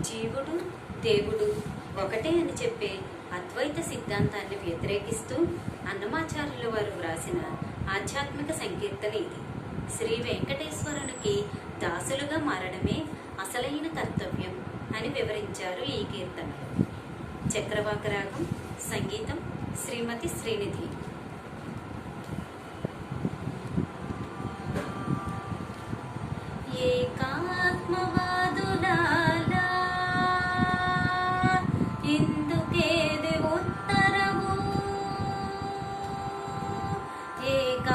జీవుడు దేవుడు ఒకటే అని చెప్పే అద్వైత సిద్ధాంతాన్ని వ్యతిరేకిస్తూ అన్నమాచార్యుల వారు వ్రాసిన ఆధ్యాత్మిక సంకీర్తన ఇది. శ్రీ వెంకటేశ్వరునికి దాసులుగా మారడమే అసలైన కర్తవ్యం అని వివరించారు ఈ కీర్తనలో. చక్రవాక రాగం, సంగీతం శ్రీమతి శ్రీనిధి. ఏకాత్మవాదులాలా ఇందుకేది ఉత్తరము, ఏకాత్మవాదులాలా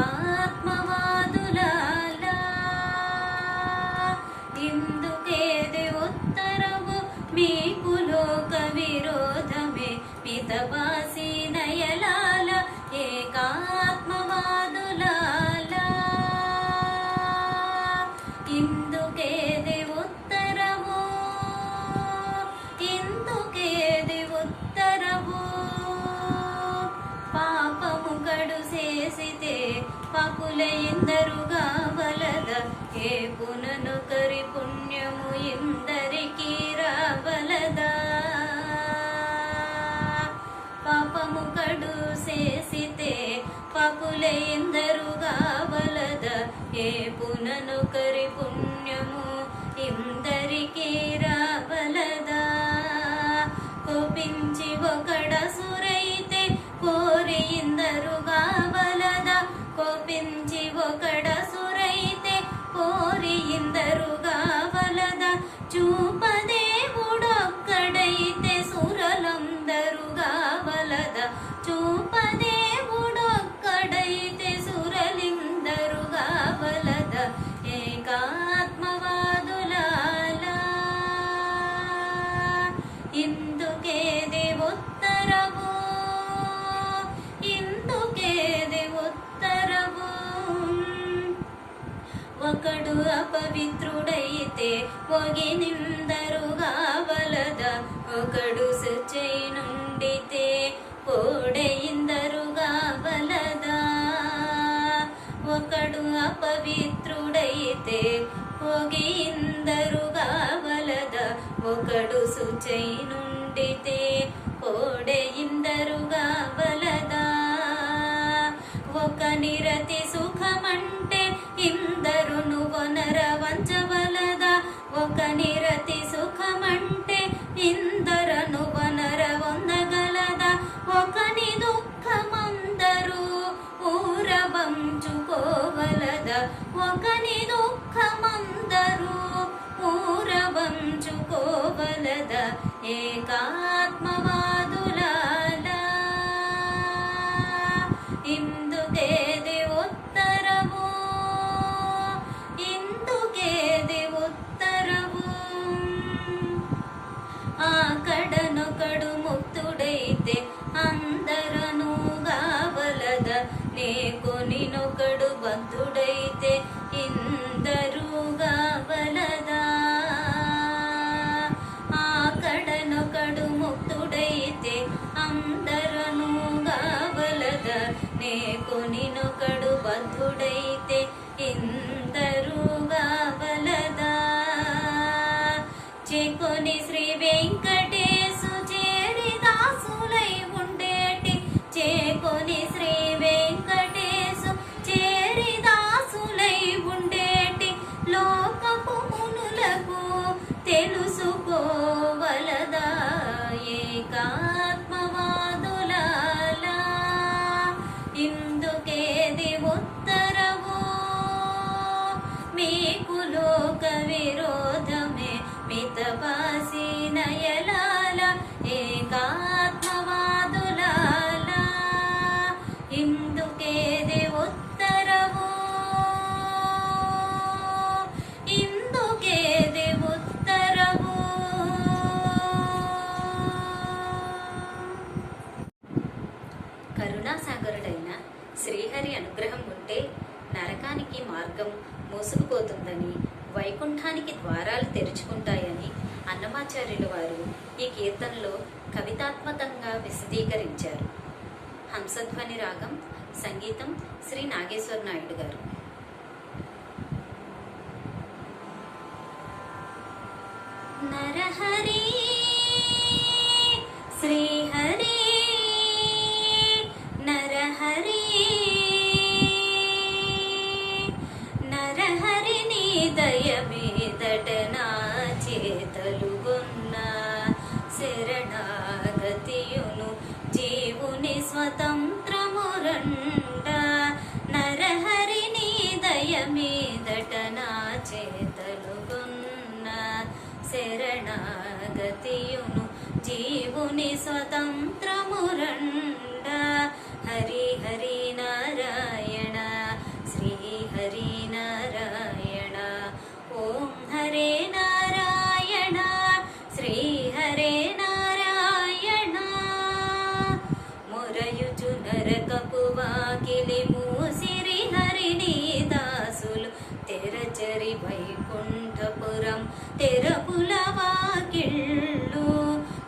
ఇందుకేది ఉత్తరము, మీకు లోక విరోధమే మితవాసి నయలాల. ఏకాత్మవాదులాలా ఇందుకేది ఉత్తరము, ఇందుకేది ఉత్తరము. పాపము కడు చేసితే పాపుల ఇందరుగా వలద, ఏ పుననుకరి పుణ్యము ఇందరికీ రావలదా. పాపము కడు చేసితే పాపుల ఇందరుగా వలద, ఏ పుననుకరి పుణ్యము ఇందరికీ రావలదా. కోపించి ఒకడసురైతే కోరి ఇందరుగా వలదా, కోపించి ఒకడసురైతే కోరి ఇందరుగా వలదా. చూపదేవుడొక్కడైతే సురలందరుగా వలదా, చూపదేవుడొక్కడైతే సురలిందరుగా వలదా. ఏకాత్మవాదులాలా ఇందుకేది ఉత్తరము, ఇందుకేది ఉత్తరము. ఒకడు అపవిత్రుడైతే ఒగినిందరుగా వలదా, ఒకడు శుచై నుండితే కోడెయిందరుగా వలదా. ఒకడు అపవిత్రుడైతే ఒగియిందరుగా వలదా, ఒకడు శుచై నుండితే కోడెయిందరుగా వలదా. ఒక నిరతి సుఖమంటే ఇందరును వనర వంచవలదా, ఒక నిరతి సుఖమంటే ఇందరను వనర వందగలదా. ఒకని దుఃఖమందరూ ఊరవంచుకోవలదా, ఒకని దుఃఖమందరూ ఊరవంచుకోవలదా. ఏకాత్మవాదులాలా ఇందుకేది ఉత్తరము, ఇందుకేది ఉత్తరము. ఆకడనొకడు ముక్తుడైతే అందరను గావలదా, నే కొనినొకడు బద్ధుడైతే ఇందరు గావలదా. ఆకడనొకడు ముక్తుడైతే అందరను గావలదా, నే కొనినొకడు బద్ధుడైతే ఇందరు గావలదా. చేకొని శ్రీ వెంకటేశు చేరి దాసులై ఉండేటి, చేకొని శ్రీ వెంకటేశు చేరి దాసులై ఉండేటి లోకపు మునులకు తెలుసుకోవలదా. ఏకాత్మవాదులాలా ఇందుకేది ఉత్తరము, మీకు లోక విరోధమే మితవాసి నయలాల. ఏకాత్మవాదులాలా ఇందుకేది ఉత్తరము, ఇందుకేది ఉత్తరము. కరుణాసాగరుడైన శ్రీహరి అనుగ్రహం ఉంటే నరకానికి మార్గం మూసుకుపోతుందని, వైకుంఠానికి ద్వారాలు తెరుచుకుంటాయని అన్నమాచార్యుల వారు ఈ కీర్తనలో కవితాత్మకంగా విశదీకరించారు. హంసధ్వని రాగం, సంగీతం శ్రీ నాగేశ్వర నాయుడు గారు. నరహరి శ్రీహరి నరహరి నరహరి నీ దయ మీదట నా చేతలుగొన్న శరణాగతియును జీవుని స్వతంత్రమురండ నరహరి నీ దయ మీదట నా చేతలుగొన్న శరణాగతియును జీవుని స్వతంత్రమురండ హరి హరి నారాయణ శ్రీ హరి నారాయణ ఓం హరే నారాయణ శ్రీ హరే నారాయణ మొరయుచు నరకపు వాకిలి మూసిరి హరిని దాసులు తెరచరి వైకుంఠపురం తెరపుల వాకిళ్ళు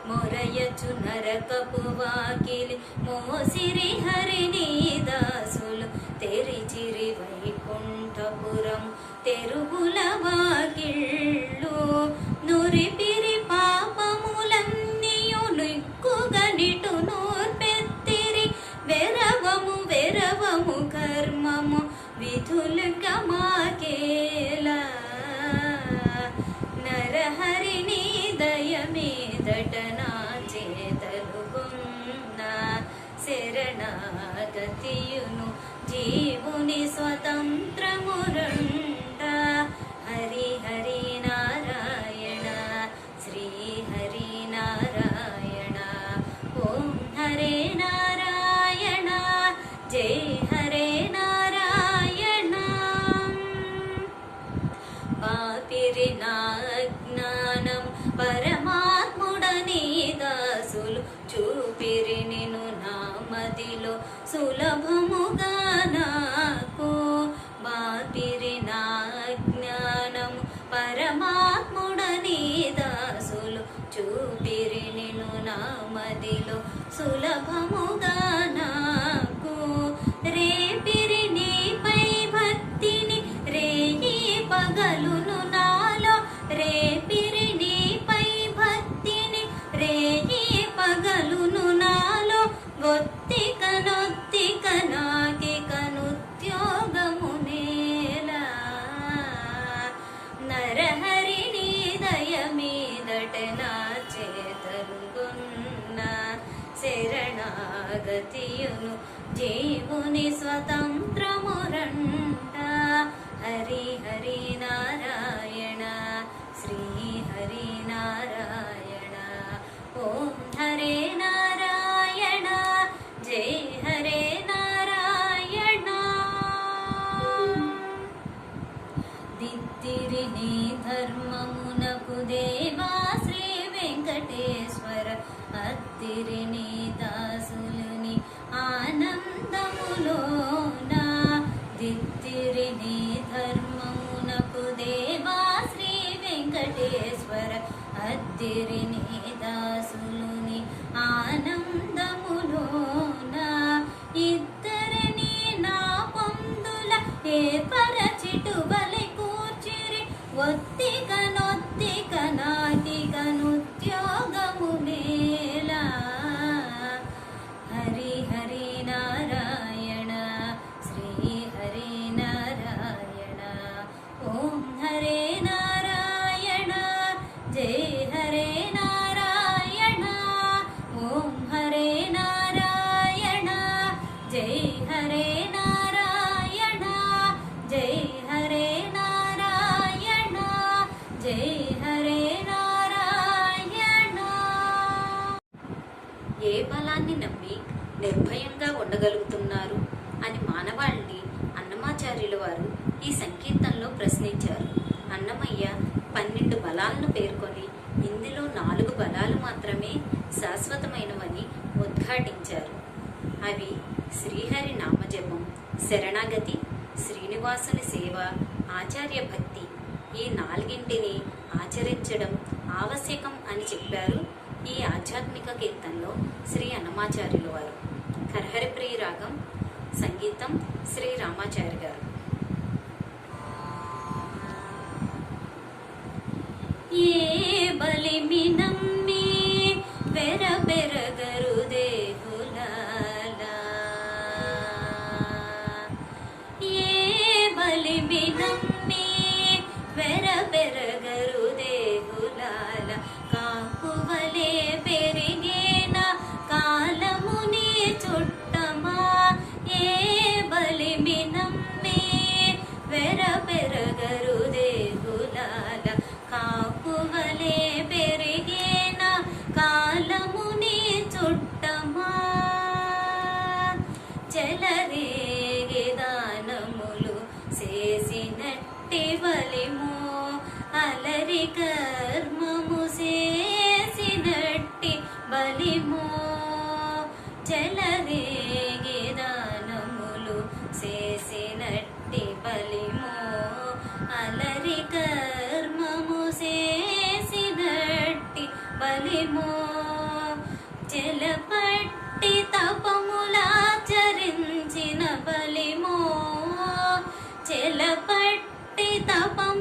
మొరయచు నరకపు వాకిలి మోసిరి హరిని దాసులు తెరిచిరి వైకుంఠపురం తెరుగుల వాకిళ్ళు నురిపిరి పాపములన్నీయు నిక్కుగనిటు నూర్పెత్తిరి వెరవము వెరవము కర్మము విధులుగా మాకేలా నరహరిని దయ మీదట నా చేతలుగొన్న శరణాగతియును జీవుని స్వతంత్రమురండ హరి హరి నారాయణ శ్రీ హరి నారాయణ ఓం హరే నారాయణ జై హరే నారాయణ పాపిరి నా జ్ఞానం పరమాత్ముడని దాసులు చూపిరి నిను నా మదిలో సులభముగా నాకు బాపిరి నా జ్ఞానం పరమాత్ముడని దాసులు చూపిరి నిను నా మదిలో సులభముగా నాకు రేపిరి నీపై భక్తిని రేయి పగలును నాలో రేపిరి నీపై భక్తిని రేయి పగలును నాలో ఒత్తిక నొత్తిక నాకిక నుద్యోగము నేలా నరహరి నీ దయ మీదట నా చేతలుగొన్న శరణాగతియును జీవుని స్వతంత్రమురంట హరి హరి నారాయణ శ్రీ హరి నారాయణ ఓం హరే నారాయణ జై హరే నారాయణ దిత్తిరి నీ ధర్మమునకు దేవా శ్రీ వెంకటేశ్వర అత్తిరి నీ దాసులుని ఆనందములోన దిత్తిరి నీ ధర్మమునకు దేవా శ్రీ వెంకటేశ్వర అత్తిరి నీ దాసులుని ఆనందములోన ఇద్దరిని నా పొందుల ఏర్పరచిటు బలి కూర్చిరి ఒత్తిక నొత్తిక నాటిక నుద్యోగము నేలా హరి హరి నారాయణ శ్రీ హరి నారాయణ ఓం హరే నారాయణ జై హరే నారాయణ ఓం హరే నారాయణ జై హరే నారాయణ జై హరే నారాయణ జై హరే నారాయణ ఏ బలాన్ని నమ్మి నిర్భయంగా ఉండగలుగుతున్నారు అని మానవాళిని అన్నమాచార్యుల వారు ఈ సంకీర్తనలో ప్రశ్నించారు. అన్నమయ్య 12 బలాలను పేర్కొని ఇందులో 4 బలాలు మాత్రమే శాశ్వతమైనవని ఉద్ఘాటించారు. అవి శ్రీహరి నామజపం, శరణాగతి, శ్రీనివాసుని సేవ, ఆచార్య భక్తి. ఈ 4ంటిని ఆచరించడం ఆవశ్యకం అని చెప్పారు ఈ ఆధ్యాత్మిక కీర్తనలో శ్రీ అన్నమాచార్యుల వారు. కరహరిప్రియ రాగం, సంగీతం శ్రీ రామాచారి గారు. ఏ బలిమో చెలపట్టి తపములాచరించిన బలిమో చెలపట్టి తపములాచరించిన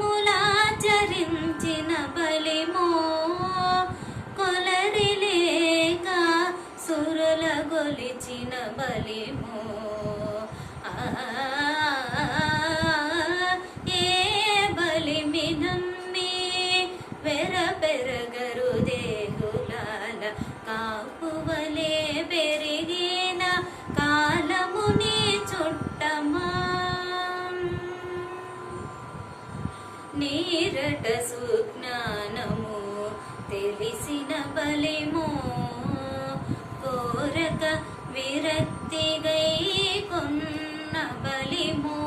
బలిమో కొలరి లేక సురుల గొలిచిన బలిమో ఏ బలిమి నమ్మి వెర పెరగరు దేహులాల కాపువలే పెరిగిన కాలముని చుట్టమా నీరట సుజ్ఞానము తెలిసిన బలిమో కోరక విరక్తిగై కొన్న బలిమో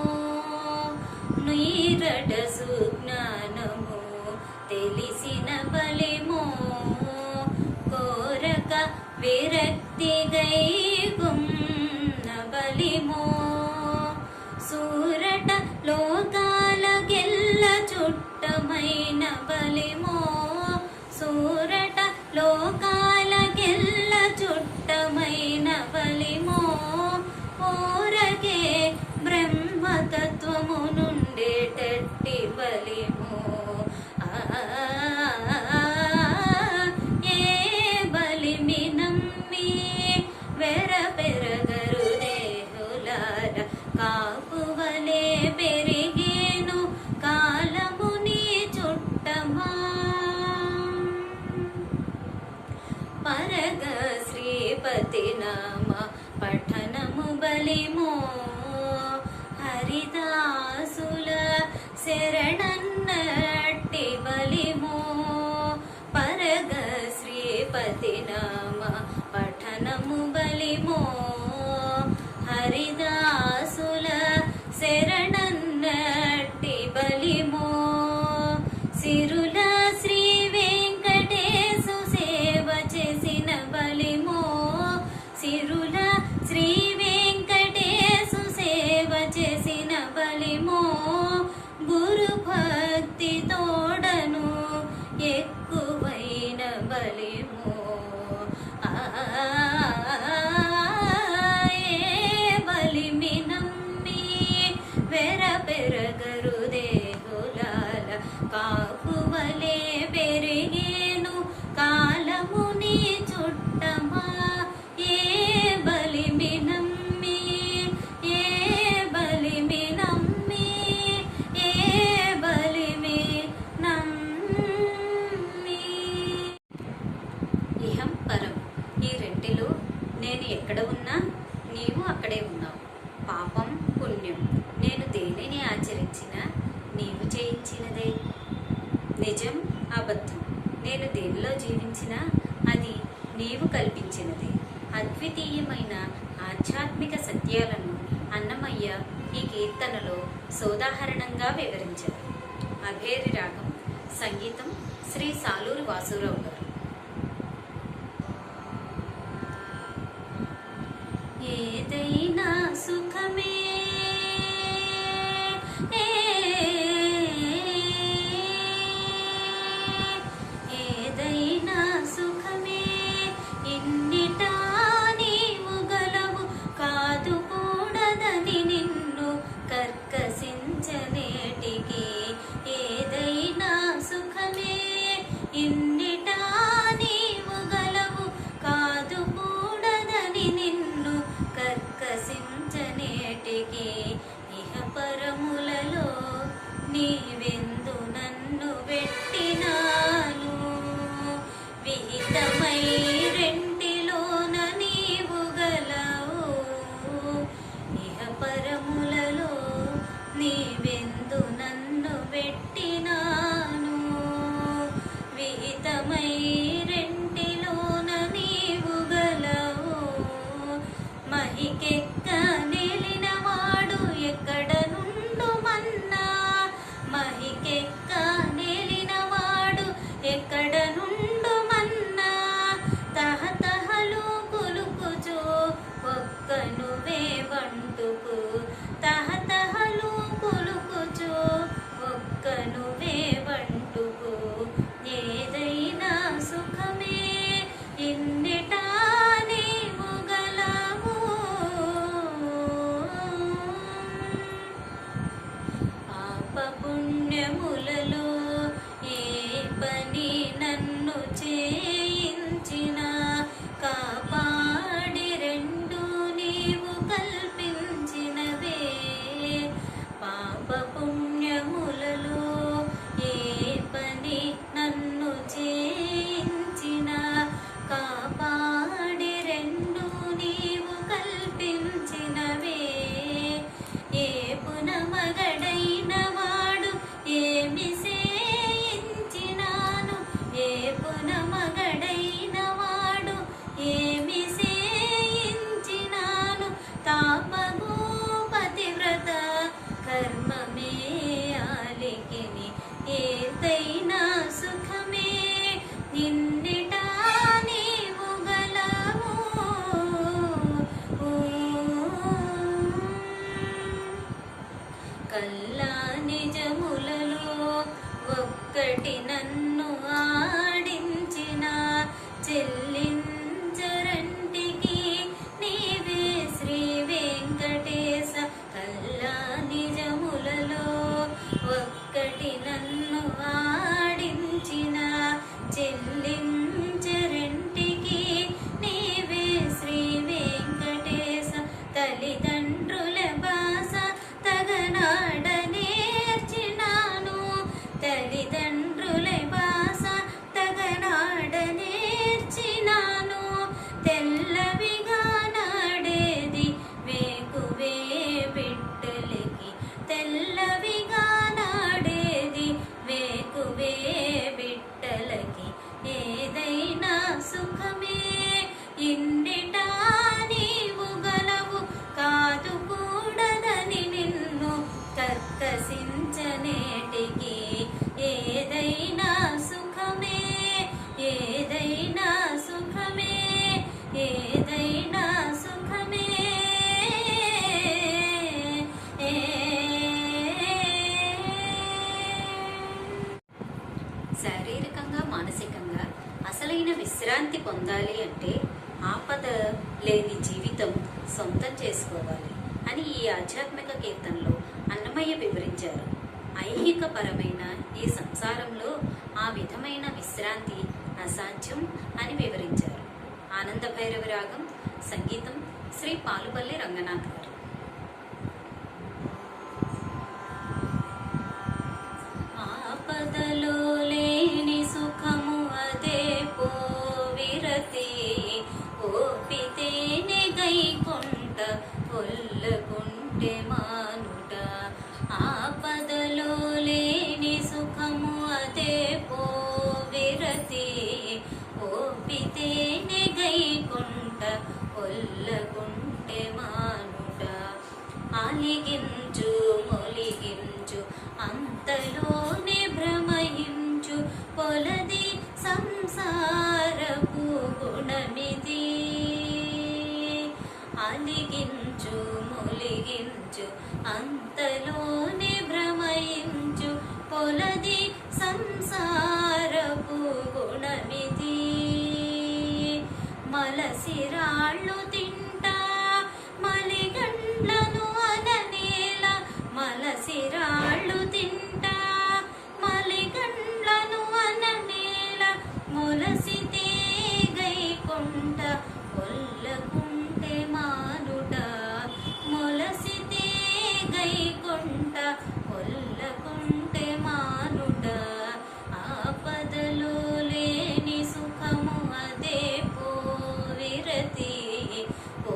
నీరట సుజ్ఞానము తెలిసిన బలిమో కోరక విరక్తిగై కొన్న బలిమో సూరట లోకాల గెల్ల చుట్టమైన బలిమో సూరట లోకాల గెల్ల చుట్టమైన బలిమో ఓరగే బ్రహ్మతత్వము నుండేటట్టి బలిమో ఏ బలిమి నమ్మి వెర పెరగరు దేహులార కాపువలే పెరిగేను కాలముని చుట్టమా పరగ శ్రీపతి నామ పఠనము బలిమో హరిదాసుల శరణన్నట్టి బలిమో పరగ శ్రీపతి నామ పఠనము బలిమో హరిదాసుల శరణన్నట్టి బలిమో సిరుల శ్రీ వెంకటేశు సేవ చేసిన బలిమో సిరుల శ్రీ వెంకటేశు సేవ చేసిన బలిమో గురు భక్తి తోడను ఎక్కువైన బలిమో బలిమి నమ్మి వెర పెరగరు దేహులాల కాపువలే పెరిగేను కాలముని చుట్టమా ఏ బలిమి నమ్మి ఏ బలిమి నమ్మి ఏ బలిమి నమ్మి ఇహం పరం ఈ రెంటిలో నేను ఎక్కడ ఉన్నా నీవు అక్కడే ఉన్నావు పాపం పుణ్యం నేను దేనిని ఆచరించినా నీవు చేయించినదే నిజం అబద్ధం నేను దేనిలో జీవించినా అది నీవు కల్పించినదే అద్వితీయమైన ఆధ్యాత్మిక సత్యాలను అన్నమయ్య ఈ కీర్తనలో సోదాహరణంగా వివరించారు. అఘేరి రాగం, సంగీతం శ్రీ సాలూరు వాసురావు గారు. ఏదైనా సుఖమే ఏదైనా సుఖమే ఇన్నిటా నీవు గలవు కాదు కూడదని నిన్ను కర్కసించనేటికి ఏదైనా సుఖమే ఇన్నిటా నీవు గలవు కాదు కూడదని నిన్ను కర్కసించనేటికి ఇహ పరములలో నీవెందు నన్ను పెట్టినాను విహితమై రెంటిలోన నీవు గలవు ఇహ పరములలో నీవెందు నన్ను పెట్టినాను విహితమై రెంటిలోన నీవు గలవు మహికెక్క నేలినవాడు ఎక్కడ నుండు మన్నా మహికెక్క నేలినవాడు ఎక్కడ నుండు మన్నా తహతహలు కులుకుచో ఒక్క నువ్వే వంటుకు తహతహలు కులుకుచో ఒక్క నువ్వే వంటుకు ఏదైనా సుఖమే మగున మగడైన వాడు ఏమి సేయించినాను తాపగు పతివ్రత కర్మమే ఆలికిని ఏదైనా సుఖమే నిన్నిటా నీవు గలవు కల్లా నిజములలో ఒక్కటి నన్ను ఆడించిన చెల్లించరంటికి నీవే శ్రీ వెంకటేశ కల్లా నిజములలో ఒక్కటి నన్ను ఆడించిన చెల్లించరంటికి నీవే శ్రీ వెంకటేశ తల్లిదండ్రుల బాస తగనాడ నేర్చినాను తల్లిదండ్రుల బాస తగనాడ నేర్చినాను తెల్లవిగా నాడేది వేకువే బిడ్డలకి తెల్లవిగా నాడేది వేకువే బిడ్డలకి ఏదైనా సుఖమే ఇండిటా నీవు గలవు కాదు కూడదని నిన్ను కర్కసించనేటికి ఏదైనా సుఖమే ఏదైనా సుఖమే ఏదైనా సుఖమే శారీరకంగా మానసికంగా అసలైన విశ్రాంతి పొందాలి అంటే ఆపద లేని జీవితం సొంతం చేసుకోవాలి అని ఈ ఆధ్యాత్మిక కీర్తనలో అన్నమయ్య వివరించారు. ఐహికపరమైన ఈ సంసారంలో ఆ విధమైన విశ్రాంతి అసాధ్యం అని వివరించారు. ఆనంద భైరవ రాగం సంగీతం శ్రీ పాలుపల్లి రంగనాథ్ గారు. ఆపదలో లేని సుఖము అదే పోవిరతి ఓపితేనే గైకొంట ఒల్లకుంటే మానుట ఆపదలో లేని సుఖము అదే పోవిరతి ఓపితేనే గైకొంట ఒల్లకుంటే మానుట అలిగించు మొలిగించు అంతలోనే భ్రమయించు పొలది సంసారపు గుణమిది అలిగించు మొలిగించు అంతలోనే భ్రమయించు పొలది సంసారపు గుణమిది మలసిరాళ్ళు తింటా మలిగండ్లను అననేల మలసిరాళ్ళు తింటా మలిగండ్లను అననేల మొలసితే గైకొంట ఒల్లకుంటే మానుట మొలసితే గైకొంట ఒల్లకుంటే మానుట ఆపదలో లేని సుఖము అదే పోవిరతి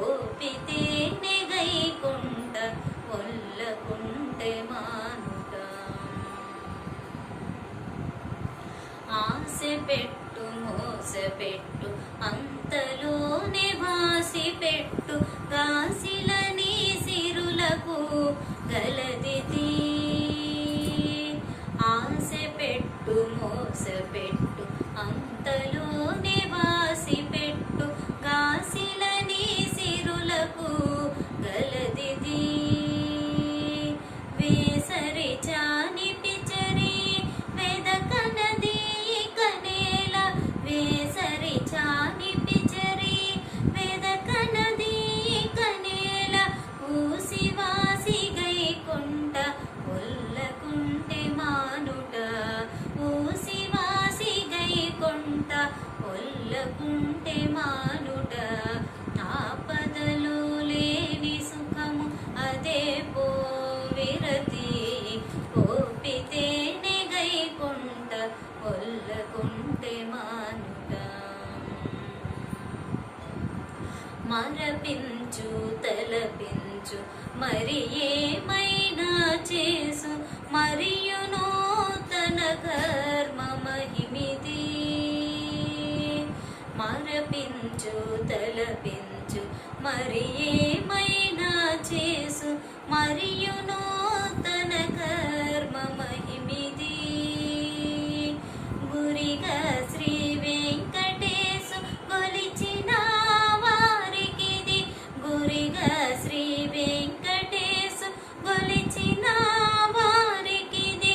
ఓపితేనే గైకొంట ఒల్లకుంటే మానుట ఆశ పెట్టు మోస పెట్టు అంతలోనే భాసి పెట్టు గాసిలని సిరులకు గలదిది ఆశ పెట్టు మోస పెట్టు అంతలోనే భాసి పెట్టు గాసిలని సిరులకు గలదిది వేసరి చాని పిచరి వెదకనది కనేల వేసరి చాని పిచరి వెదకనది కనేల ఊసివాసి గైకొంట ఒల్లకుంటే మానుట ఊసివాసి గైకొంట ఒల్లకుంటే మానుట ఆపదలో లేని సుఖము అదే పోవిరతి ఓపితేనే గైకొంట ఒల్లకుంటే మానుట మరపించు తలపించు మరి ఏమైనా చేసు మరియు నూతన కర్మ మహిమిది తలపించు తలపించు మరి ఏమైనా చేసు మరియును తన కర్మ మహిమిది గురిగా శ్రీ వెంకటేశు గొలిచిన వారికిది గురిగా శ్రీ వెంకటేశు గొలిచిన వారికిది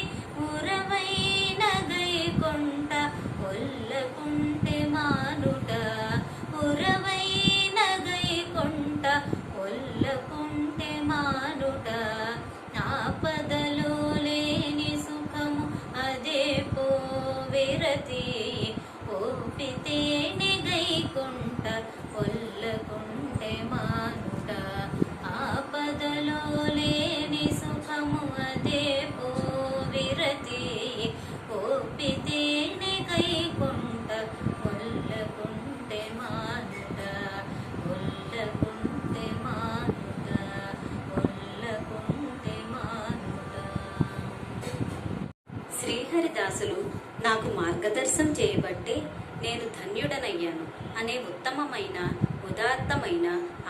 ఉరవైన గైకొంట ఒల్లకుంటె మానుట ఉరవైన గైకొంట ఒల్లకుంటె మానుట ఆపదలో లేని సుఖము అదే పోవిరతి ఓపితేనే గైకొంట ఒల్లకుంటె మానుట ఆపదలో లేని సుఖము అదే పోవిరతి ఓపితేనే గైకొంట ఒల్లకుంటె మానుట ఒల్లకుంటె మానుట ఒల్లకుంటె మానుట. శ్రీహరిదాసులు నాకు మార్గదర్శనం చేయబట్టే నేను ధన్యుడనయ్యాను అనే ఉత్తమమైన ఉదాత్తమైన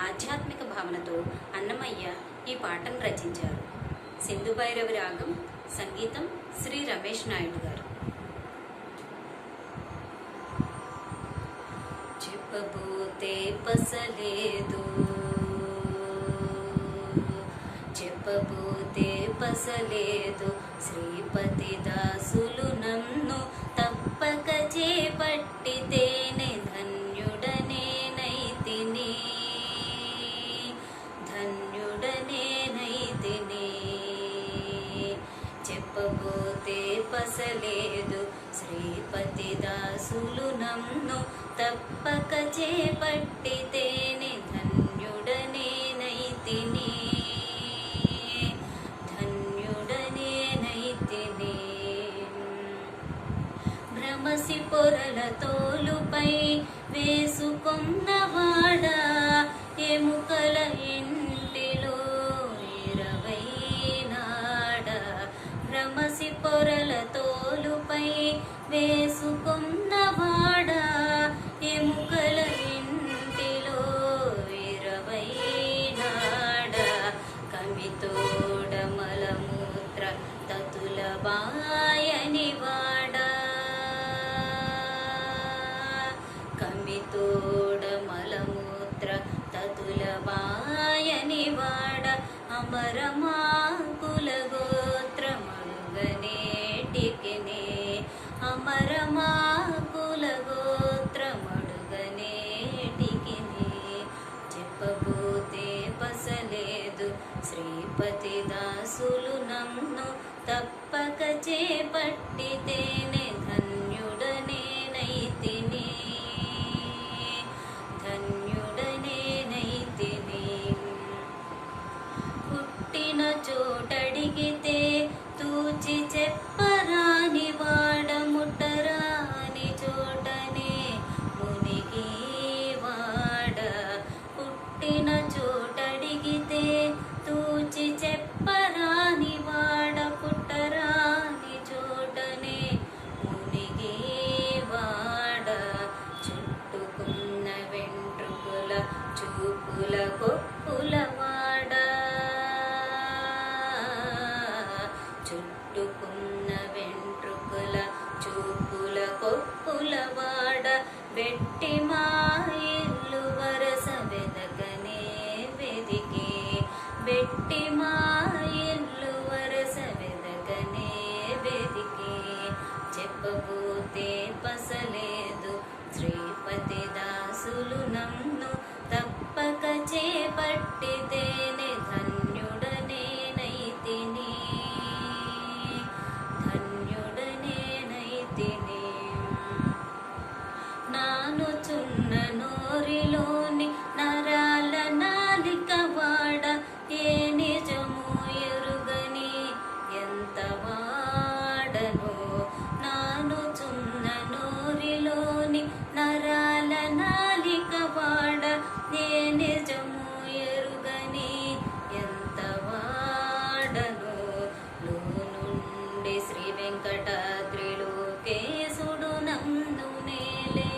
ఆధ్యాత్మిక భావనతో అన్నమయ్య ఈ పాటను రచించారు. సింధు భైరవి రాగం, సంగీతం శ్రీ రమేష్ నాయుడు గారు. చెప్పబోతే పసలేదు చెప్పబోతే పసలేదు శ్రీపతి దాసులు నన్ను తప్పక చేపట్టితేనే ధన్యుడనేనైతిని ధన్యుడనేనైతిని చెప్పబోతే పసలేదు శ్రీపతి దాసులు నన్ను తప్పక చేపట్టితేనే ధన్యుడనేనైతిని ధన్యుడనేనైతిని భ్రమసి పొరల తోలుపై వేసుకొన్నవాడా ఎముకల ఇంటిలో 20 నాడ భ్రమసి పొరల తోలుపై వేసుకొన్నవాడా ఎముకల ఇంటిలో 20 నాడ కమితోడ మలమూత్ర తతుల బాయని వాడా కమితోడ మలమూత్ర తతుల బాయని వాడ అమరమాకుల గోత్రమడుగనేటికినే అమరమాకుల గోత్రమడుగనేటికినే చెప్పబోతే పసలేదు శ్రీపతి దాసులు నన్ను తప్పక చేపట్టితేనే ధన్యుడనేనైతిని ధన్యుడనేనైతిని పుట్టిన చోటడిగితే తూచి చెప్పరాని వాడ ముట్టరాని చోటనే మునిగి వాడ పుట్టిన చోటడిగితే తూచి చెప్పరాని వాడ పుట్టరాని చోటనే మునిగి వాడ చుట్టుకున్న వెంట్రుకుల చూపుల కొప్పుల వాడ చుట్టుకున్న వెంట్రుకుల చూపుల కొప్పుల వాడ బెట్టి మా ఇల్లు వరస వెదకనే వెదికే బెట్టి మా ఇల్లు వరస వెదకనే వెదికే చెప్పబోతే పసలేదు శ్రీపతి దాసులు నన్ను తప్పక చేపట్టితేనే ధన్యుడనేనైతిని ధన్యుడనేనైతిని నానుచున్న నోరిలోని నరాల నాలిక వాడ ఏ నిజము ఎరుగని ఎంత వాడను నానుచున్న నోరిలోని నరాల నాలిక వాడ ఏ నిజము ఎరుగని ఎంత వాడను లోనుండి శ్రీ వెంకటాద్రిలోకేశుడు నన్ను నేలే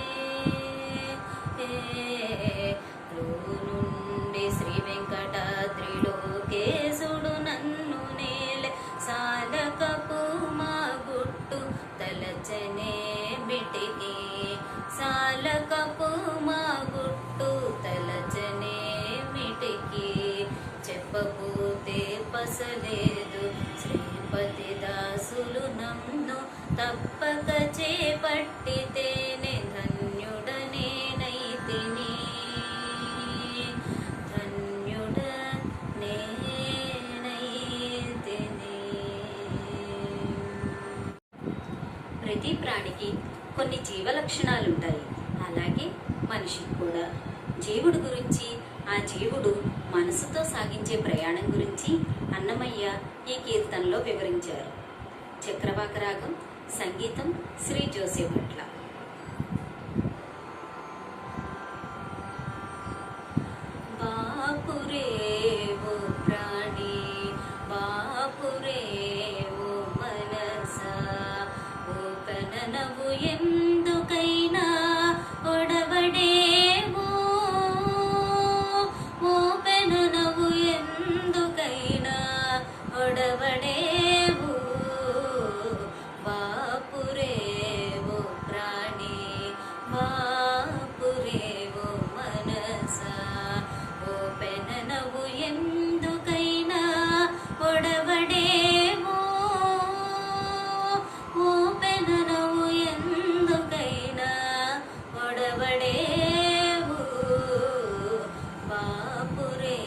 పాలకపు మా గుట్టు తలచనేమిటికి చెప్పబోతే పసలేదు శ్రీపతి దాసులు నన్ను తప్పక చేపట్టితేనే ధన్యుడనేనైతిని ప్రతి ప్రాణికి కొన్ని జీవ లక్షణాలుంటాయి. అలాగే మనిషికి కూడా జీవుడు గురించి, ఆ జీవుడు మనసుతో సాగించే ప్రయాణం గురించి అన్నమయ్య ఈ కీర్తనలో వివరించారు. చక్రవాక రాగం, సంగీతం శ్రీ జోసెఫ్ భట్ల. బాపురే ఓ ప్రాణి, బాపురే ఓ మనసా, ఓ పెననవు ఎందుకైనా ఒడవడేవో, ఓ పెననవు ఎందుకైనా ఒడవడేవో. బాపురే ఓ ప్రాణి, బాపురే ఓ మనసా, ఓ పెననవు ఎందుకైనా ఒడవడేవో, ఓ పెననవు ఎందుకైనా ఒడవడేవో. బాపురే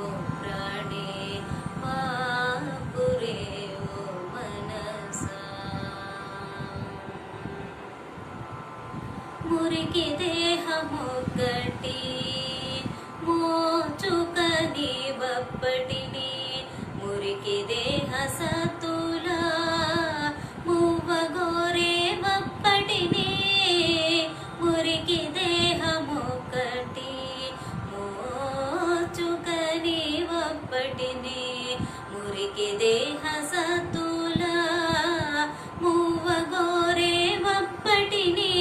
ఓ ప్రాణి, బాపురే ఓ మనసా. మురికి దేహమొక్కటి మోచుకని బప్పటిని, మురికి దేహ సతులా మువ్వగోరే బప్పటిని, మురికి దేహమొక్కటి మోచుకని బప్పటిని, మురికి దేహ సతులా మువ్వగోరే బప్పటిని,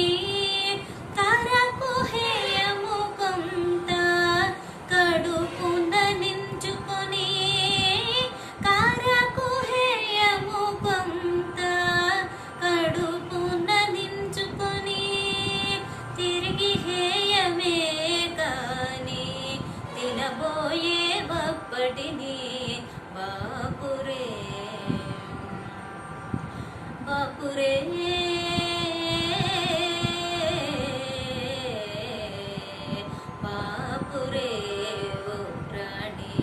కరకు హేయము కొంత కడుపున నించుకొని, కరకు హేయము కొంత కడుపున నించుకొని, తిరిగి హేయమే కాని తినబోయే బప్పటిని. బాపురే బాపురే బాపురే ఓ ప్రాణి,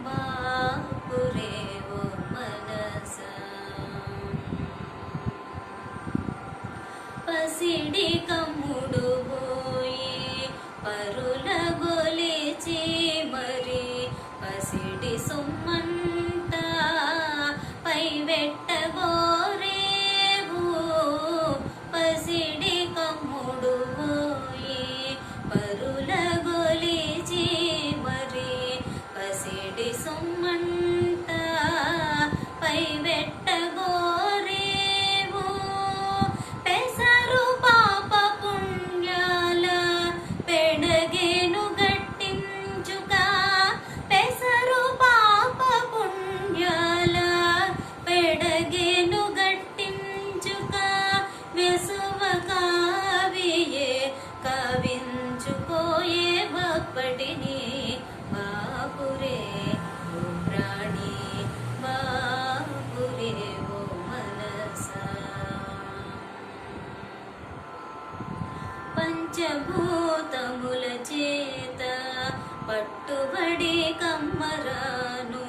బాపురే ఓ మనసా. పసిడి కమ్ముడు పోయి పరుల గొలిచి మరి, పసిడి సొమ్మంట పై వెట్టగోరేవు, పసిడి కమ్ముడు పోయి పరుల గొలిచి మరి, పసిడి సొమ్మంట పై వెట్టగోరేవు. పెసరు పాప పుణ్యాల పెడగేను గట్టించుక, పెసరు పాప పుణ్యాల పెడగేను గట్టించుక, వెసువ కావియే కవించుకోయే బప్పటిని. బాపురే ఓ ప్రాణి, బాపురే ఓ మనసా. పంచభూతముల చేత పట్టుబడి కమ్మరాను,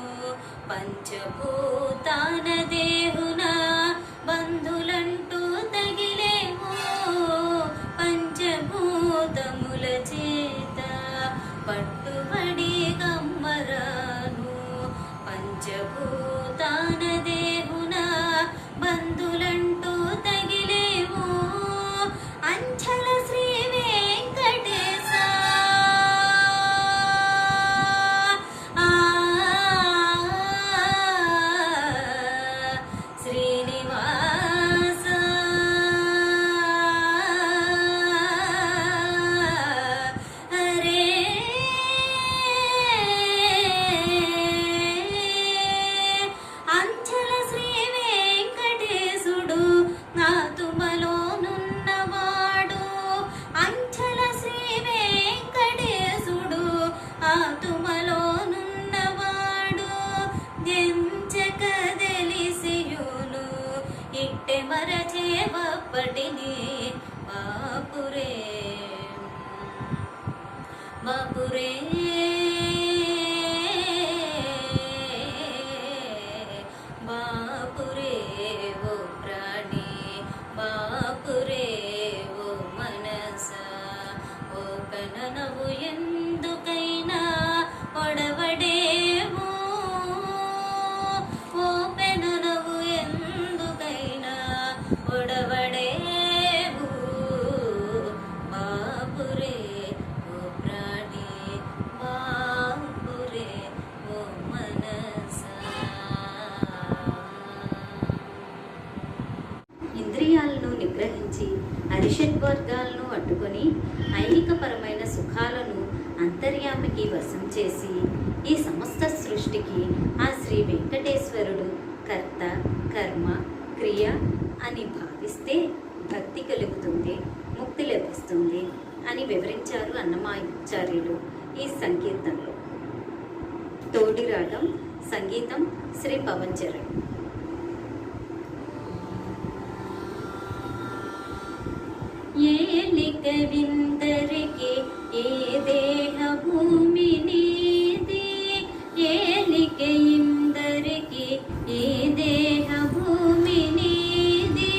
పంచభూతాన దేహున బంధులంటూ తగిలేమో, పంచభూతముల చేత పట్టుబడి కమ్మరాను, పంచభూతాన దేహున బంధులంటూ తగిలేమో. అంచల శ్రీ వెంకటేశ, శ్రీ బాపురే బాపురే బాపురే ఓ ప్రాణి బాపురే ఓ మనస ఓ కననవు ఎందుకైనా ఒడవడేవు ఓ పెననవు ఎందుకైనా ఒడవడేవు బాపురే ఓ ప్రాణి బాపురే ఓ మనస. ఇంద్రియాలను నిగ్రహించి అరిషడ్వర్గాలను అడ్డుకొని ఐహికపరమైన సుఖాలను అంతర్యామికి వశం చేసి ఈ సమస్త సృష్టికి ఆ శ్రీ వెంకటేశ్వరుడు కర్త కర్మ క్రియ అని భావిస్తే భక్తి కలుగుతుంది, ముక్తి లభిస్తుంది అని వివరించారు అన్నమాచార్యులు ఈ సంకీర్తనలో. తోడి రాగం, సంగీతం శ్రీ పవన్ చరణ్. ఏలిక విందరికి ఏ దేహ భూమి నీది, ఏలిక ఇందరికి ఏ దేహ భూమి నీది,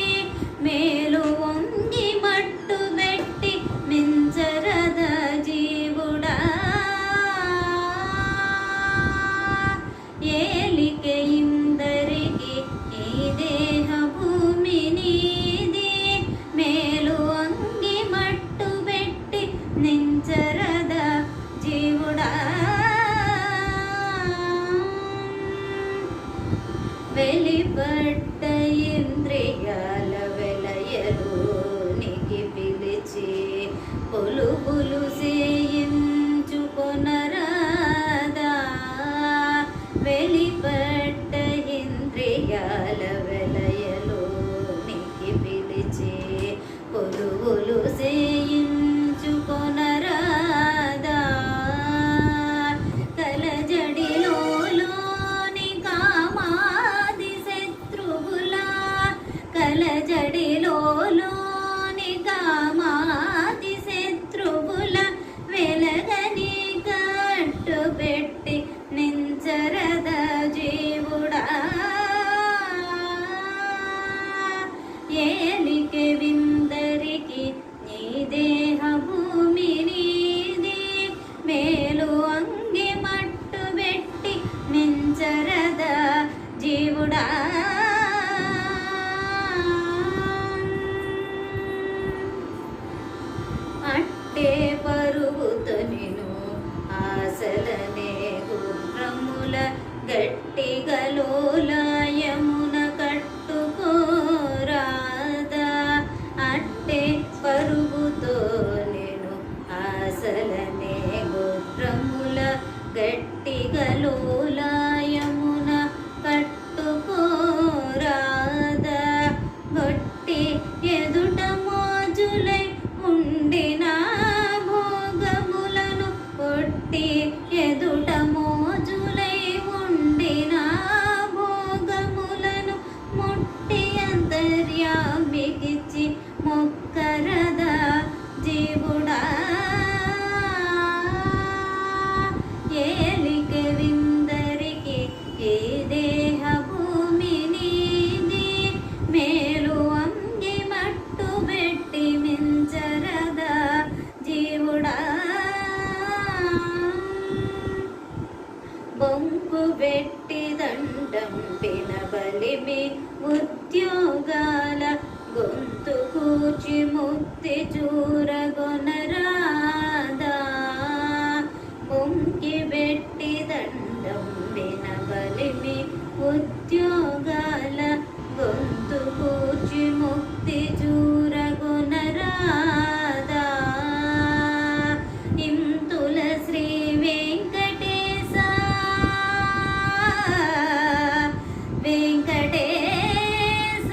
మేలు వంగి మట్టు పెట్టి మించరద జీవుడా, ఏలిక ఇందరికి ఏ దేహ భూమి నీది, మేలు నించరద జీవుడా, వెలిపడ్డ ఇంద్రియాల వెలయలోనికి పిలిచి పొలుబులు చేయించుకొనరాదా, వెలిపడ్డ ఇంద్రియాల వెలయలోనికి పిలిచి పొలుబులు కొనరాదా, కలజడిలోని కామాది శత్రువుల, కలజడిలోని కామాది శత్రువుల వెలగని కట్టు పెట్టి నించరద జీవుడా, ఏలిక విందరికి నీ దేహ భూమి నీది, మేలు అంగి మట్టు పెట్టి మించరద జీవుడా, అట్టే పరుగుతో నిను ఆశలనే గుర్రముల గట్టిగా లోలాయమున కట్టుకోరాదా, అట్టే పరుగుతో నేను ఆశలనే గుర్రముల గట్టిగా లోలాయమున కట్టుకోరాదా, గొట్టి ఎదుట మోజులై ఉండిన భోగములను కొట్టి ఎదుట మోజులై ఉండిన భోగములను ముట్టి అంతర్యామికిచ్చి మొక్కరద జీవుడా, ఏలిక విందరికి ఏ దేహ భూమి నీది, మేలు అంగి మట్టు పెట్టి మించరద జీవుడా, బొంకు పెట్టి దండం పినబలిమి ఉద్యోగాల గొంతు కూర్చి ముక్తి చూరగొనరాదా, బొంకి పెట్టి దండం పినబలిమి ఉద్యోగాల గొంతు కూర్చి ముక్తి చూరగొనరాదా, ఇంతుల శ్రీ వెంకటేశ వెంకటేశ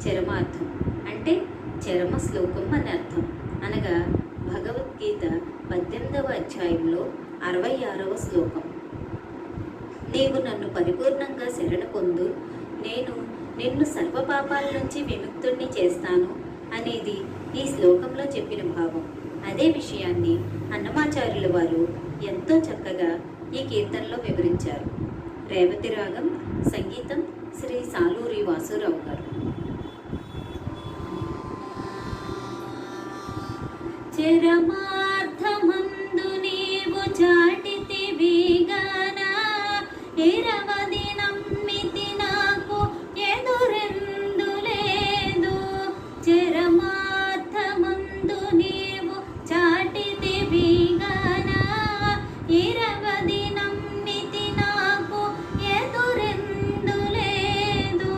చరమార్థం అంటే చరమ శ్లోకం అని అర్థం. అనగా భగవద్గీత 18వ అధ్యాయంలో 66వ శ్లోకం. నీవు నన్ను పరిపూర్ణంగా శరణ పొందు, నేను నిన్ను సర్వపాపాల నుంచి విముక్తుణ్ణి చేస్తాను అనేది ఈ శ్లోకంలో చెప్పిన భావం. అదే విషయాన్ని అన్నమాచార్యుల వారు ఎంతో చక్కగా ఈ కీర్తనలో వివరించారు. రేవతి రాగం, సంగీతం శ్రీ సాలూరి వాసురావు గారు. చరమార్థమందు నీవు చాటితివి గాన, ఇరవది నమ్మితి నాకు ఎదురెందు లేదు. చరమార్థమందు నీవు చాటితివి గాన, ఇరవది నమ్మితి నాకు ఎదురెందు లేదు.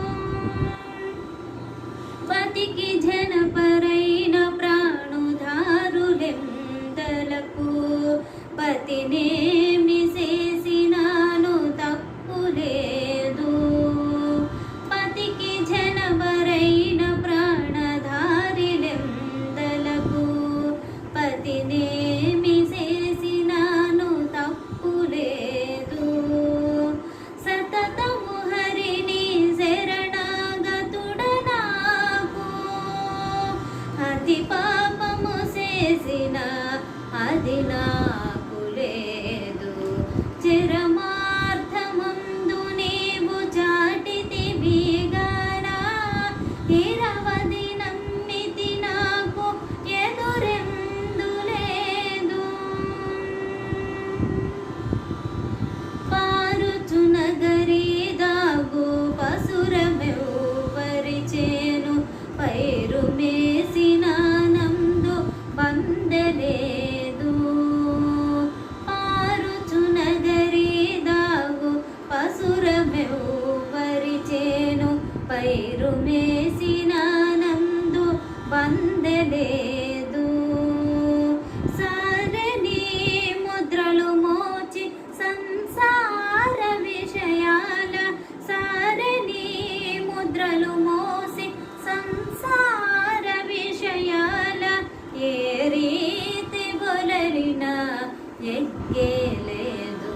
పతికి జనపరైన ప్రాణుధారులెందలకు, పతినేమి చేసినాను తప్పు లేదు. పతికి జనపరైన ప్రాణధారిలెందలకు, పతినేమి చేసినాను తప్పు లేదు. సతతము హరిని శరణాగతుడ నాకు, అతి పాపము చేసిన అది నాకు లేదు. చరమార్థమందు నీవు చాటితివి గాన, ఇరవది నమ్మితి నాకు ఎదురెందు లేదు. పారుచునగరి దాగు పసురమెవ్వరిచేను, పైరు మేసినానందు బందలేదు. పారుచునగరి దాగు పసురమెవ్వరిచేను, పైరు మేసినానందు బందలేదు. సారణి ముద్రలు మోచి సంసార విషయాల, సారణి ముద్రలు మోసి సంసార విషయాల, ఏ రీతి బొలరిన ఎగ్గేలేదు.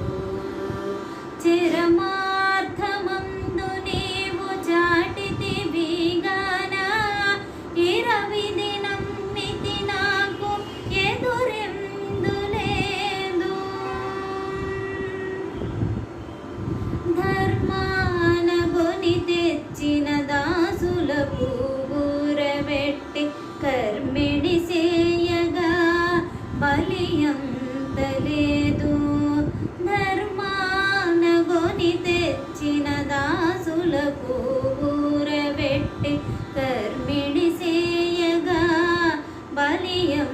చరమార్థమందు నీవు చాటితివి గాన, ఇరవిది నమ్మితి నాకు ఎదురెందు లేదు. ధర్మానగొని తెచ్చిన దాసులకు ఊరబెట్టి, కర్మిణి సేయగా బలియంతలేదు. ధర్మానగొని తెచ్చిన దాసులకు ఊరబెట్టి, కర్మిణి సేయగా బలియంతలేదు.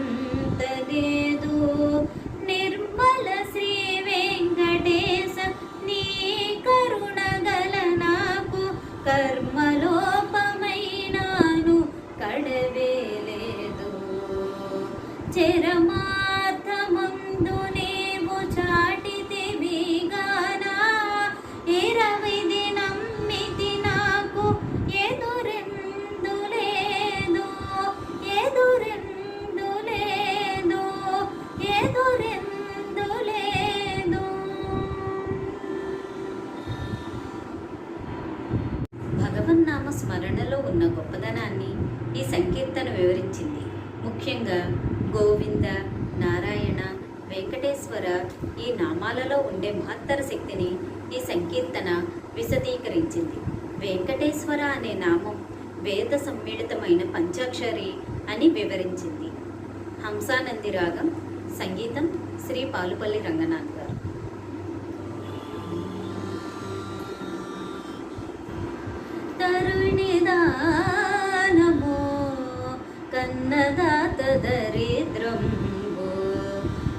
నిర్మల శ్రీ వెంకటేశ నీ కరుణ గల నాకు, కర్మలోపమైనాను కడవేలేదు. చరమార్థమందు నీవు చాటితివి గాన, ఇరవిది నమ్మితి నాకు ఎదురెందు లేదు. ఎదురెందు లేదు. ఎదురెందు లేదు. భగవన్నామ స్మరణలో ఉన్న గొప్పదనాన్ని ఈ సంకీర్తన వివరించింది. ముఖ్యంగా గోవింద, నారాయణ, వెంకటేశ్వర ఈ నామాలలో ఉండే మహత్తర శక్తిని ఈ సంకీర్తన విశదీకరించింది. వెంకటేశ్వర అనే నామం వేద సమ్మిళితమైన పంచాక్షరి అని వివరించింది. హంసానంది రాగం, సంగీతం శ్రీ పాలుపల్లి రంగనాథ్ గారు. తరుణిదానమో కన్నదాత దరిద్రంబు,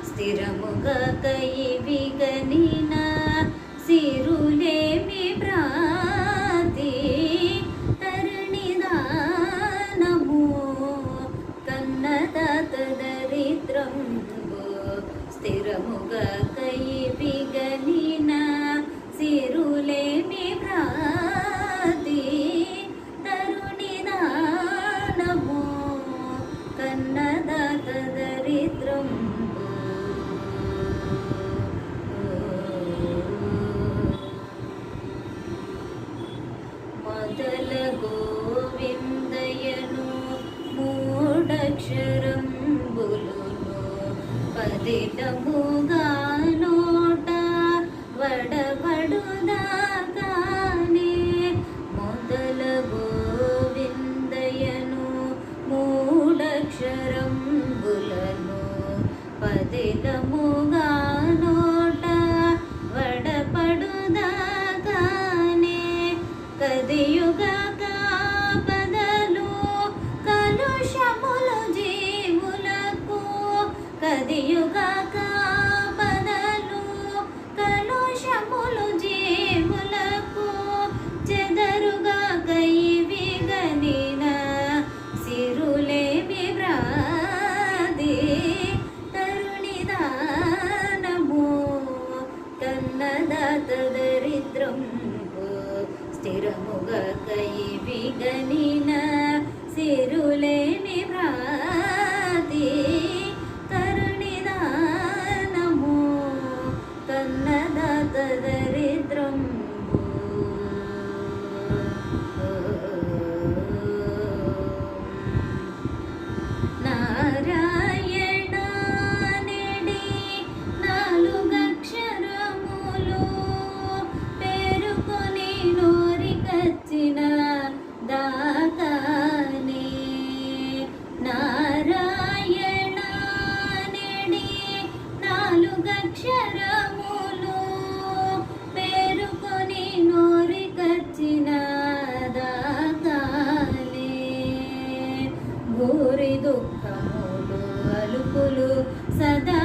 స్థిరముగా కైవిగనిన సిరులేమి ప్రాతి. తరుణిదానమో కన్నదాత దరిద్రంబు, స్థిరముగా కైవిగనిన సిరులేమి ప్రాతి. తరుణిదానమో మూడక్షరంబులును పదిలముగా నోట వడబడుదాకానే మొదల గోవిందయను మూడక్షరంబులను పదిలముగా నోట వడపడుదాకానే కదియుగా కాపదలు కలుషములు జీవులకు కదియుగా కాపదలు కలుషములు జీవులకు చెదరుగా కైవిగనిన సిరులేమి వ్రాది తరుణిదానము కన్నదాత దరిద్రంబు స్థిరముగా కైవిగనిన సిరులేమి వ్రాది తరుణిదానము కన్నదాత దరిద్రంబు నారాయణ నెడి నాలుగక్షరములు పేరుకొని నోరికచ్చిన దాకానే నారాయణ నెడి నాలుగక్షరములు పేరుకొని నోరికచ్చిన దాకానే భూరి దుఃఖములు అలుపులు సదా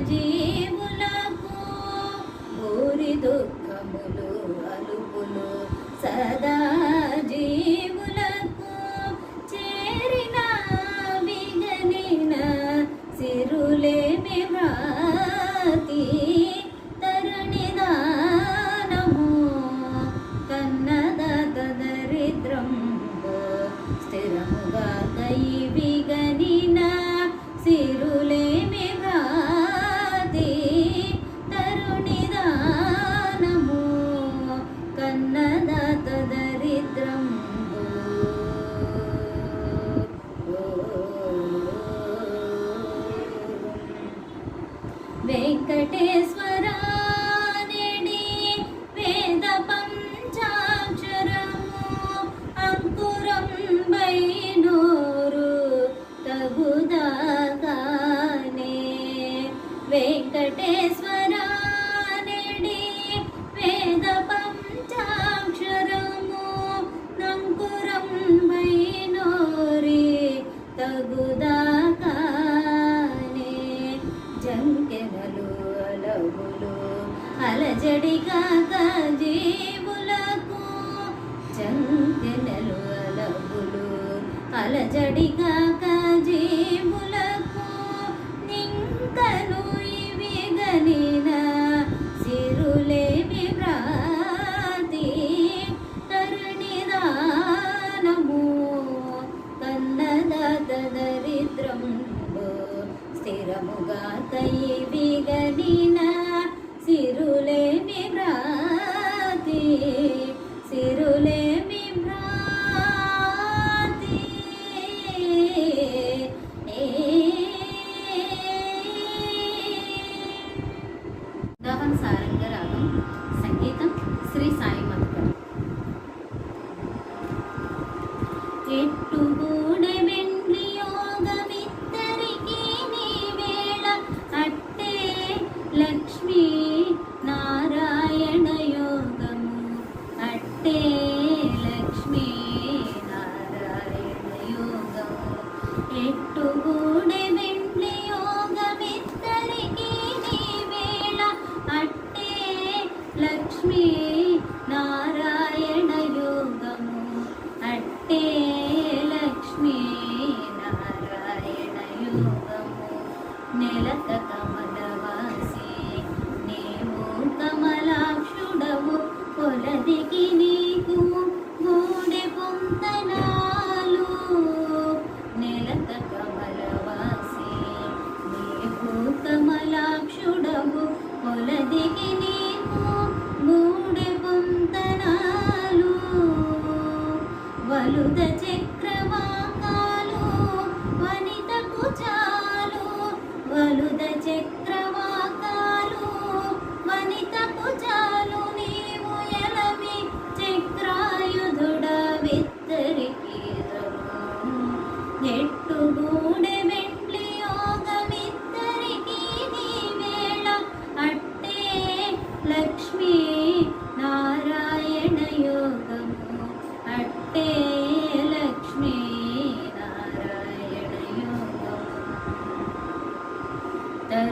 జీవులకు భూరి దుఃఖములు అలుపులు సదా జీవులకు చేరిన విగనిన సిరులేమి వ్రాతి తరుణిదానము కన్నదాత దరిద్రంబు స్థిరముగా కైవిగనిన సిరులేమి వ్రాతి తరుణిదానము కన్నదాత దరిద్రంబు వెంకటేశ్వరా నెడి వేద పంచాక్షరము అంకురం బైనోరు తగుదాగానే వెంకటేశ్వరా నెడి వేద పంచాక్షరము అంకురం బైనోరి తగుదాగానే జంకెనలు అలవులు అలజడిగా జీవులకు జంకెనలు అలవులు అలజడిగా జీవులకు నింకను ఇవి గనిన సిరులేమి వ్రాతి తరుణిదానము కన్నదాత దరిద్రంబు స్థిరముగా కైవిగనిన సిరులేమి వ్రాతి సిరులేమి వ్రాతి దహన్ సారంగ రాగం సంగీతం శ్రీ సాయి మధుకర్ ఎట్టుగూడె వెండి యోగమిద్దరికి నీ వేళ అట్టే లక్ష్మీ నారాయణ యోగము అట్టే లక్ష్మీ నారాయణ యోగము ఎట్టుగూడె వెండి యోగమిద్దరికి నీ వేళ అట్టే లక్ష్మీ నారాయణ యోగము అట్టే లక్ష్మీ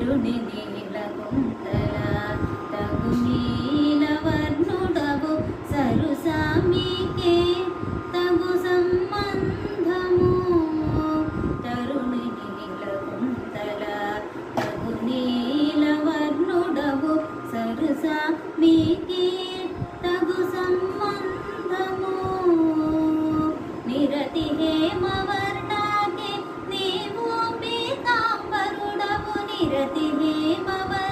తరుణి నీలకుంతల తగు నీలవర్ణుడవు సరుసామికే తగు సంబంధము తరుణి నీలకుంతల తగు నీలవర్ణుడవు సరుసామికే తగు సంబంధము నిరతి హేమవర్ణాకే నీవు పీతాంబరుడవు నిరతి హేమవర్ణాకే